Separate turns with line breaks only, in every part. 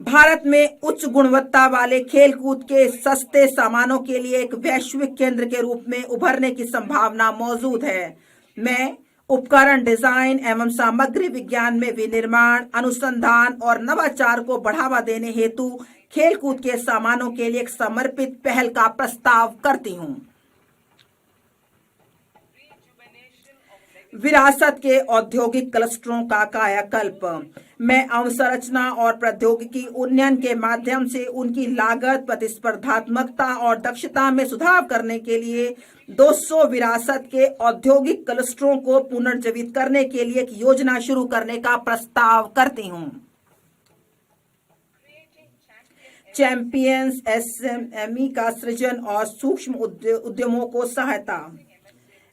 भारत में उच्च गुणवत्ता वाले खेलकूद के सस्ते सामानों के लिए एक वैश्विक केंद्र के रूप में उभरने की संभावना मौजूद है। मैं उपकरण डिजाइन एवं सामग्री विज्ञान में विनिर्माण, अनुसंधान और नवाचार को बढ़ावा देने हेतु खेलकूद के सामानों के लिए एक समर्पित पहल का प्रस्ताव करती हूँ। विरासत के औद्योगिक क्लस्टरों का कायाकल्प। मैं अवसंरचना और प्रौद्योगिकी उन्नयन के माध्यम से उनकी लागत, प्रतिस्पर्धात्मकता और दक्षता में सुधार करने के लिए 200 विरासत के औद्योगिक क्लस्टरों को पुनर्जीवित करने के लिए एक योजना शुरू करने का प्रस्ताव करती हूँ। चैंपियंस एसएमई का सृजन और सूक्ष्म उद्यमों को सहायता।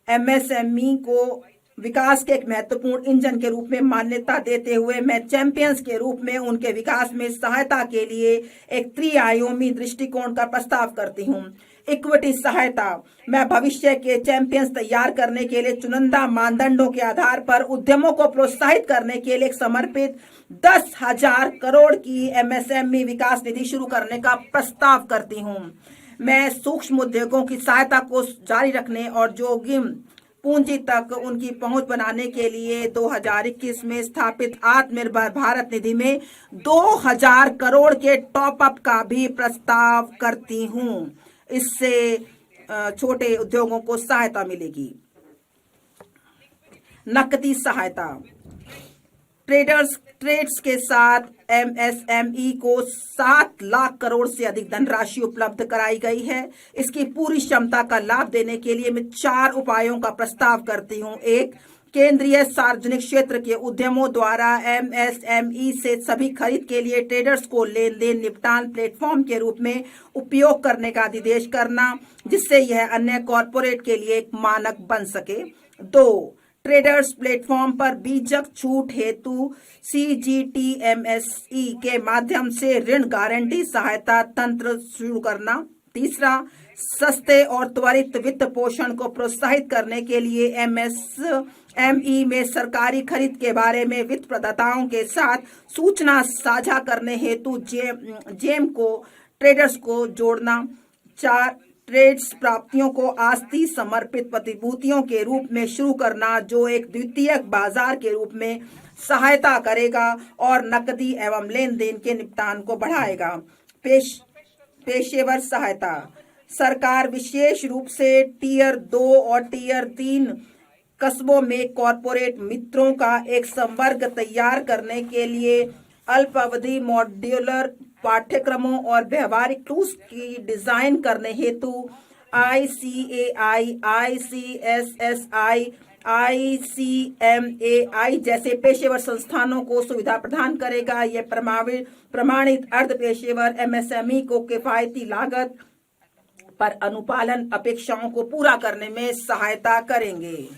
एमएसएमई को विकास के एक महत्वपूर्ण इंजन के रूप में मान्यता देते हुए मैं चैंपियंस के रूप में उनके विकास में सहायता के लिए एक त्रिआयामी दृष्टिकोण का प्रस्ताव करती हूँ। इक्विटी सहायता। मैं भविष्य के चैंपियंस तैयार करने के लिए चुनिंदा मानदंडों के आधार पर उद्यमों को प्रोत्साहित करने के लिए एक समर्पित 10,000 करोड़ की एमएसएमई विकास निधि शुरू करने का प्रस्ताव करती हूँ। मैं सूक्ष्म उद्योगों की सहायता को जारी रखने और जोखिम पूंजी तक उनकी पहुंच बनाने के लिए 2021 में स्थापित आत्मनिर्भर भारत निधि में 2,000 करोड़ के टॉप अप का भी प्रस्ताव करती हूं। इससे छोटे उद्योगों को सहायता मिलेगी। नकदी सहायता। ट्रेड्स के साथ एमएसएमई को 7 लाख करोड़ से अधिक धनराशि उपलब्ध कराई गई है। इसकी पूरी क्षमता का लाभ देने के लिए मैं 4 उपायों का प्रस्ताव करती हूँ। 1. केंद्रीय सार्वजनिक क्षेत्र के उद्यमों द्वारा एमएसएमई से सभी खरीद के लिए ट्रेडर्स को लेन देन निपटान प्लेटफॉर्म के रूप में उपयोग करने का निर्देश करना, जिससे यह अन्य कॉरपोरेट के लिए एक मानक बन सके। 2. ट्रेडर्स प्लेटफॉर्म पर बीजक छूट हेतु सीजीटीएमएसई के माध्यम से ऋण गारंटी सहायता तंत्र शुरू करना। 3. सस्ते और त्वरित वित्त पोषण को प्रोत्साहित करने के लिए एमएसएमई में सरकारी खरीद के बारे में वित्त प्रदाताओं के साथ सूचना साझा करने हेतु जेम को ट्रेडर्स को जोड़ना। 4. ट्रेड्स प्राप्तियों को आस्ती समर्पित प्रतिभूतियों के रूप में शुरू करना, जो एक द्वितीयक बाजार के रूप में सहायता करेगा और नकदी एवं लेन देन के निपटान को बढ़ाएगा। पेशेवर सहायता। सरकार विशेष रूप से टियर 2 और टियर 3 कस्बों में कॉरपोरेट मित्रों का एक संवर्ग तैयार करने के लिए अल्पावधि मॉड्यूलर पाठ्यक्रमों और व्यवहारिक टूल्स की डिजाइन करने हेतु आईसीएआई, आईसीएसएसआई, आईसीएमएआई जैसे पेशेवर संस्थानों को सुविधा प्रदान करेगा। यह प्रमाणित अर्ध पेशेवर एमएसएमई को किफायती लागत पर अनुपालन अपेक्षाओं को पूरा करने में सहायता करेंगे।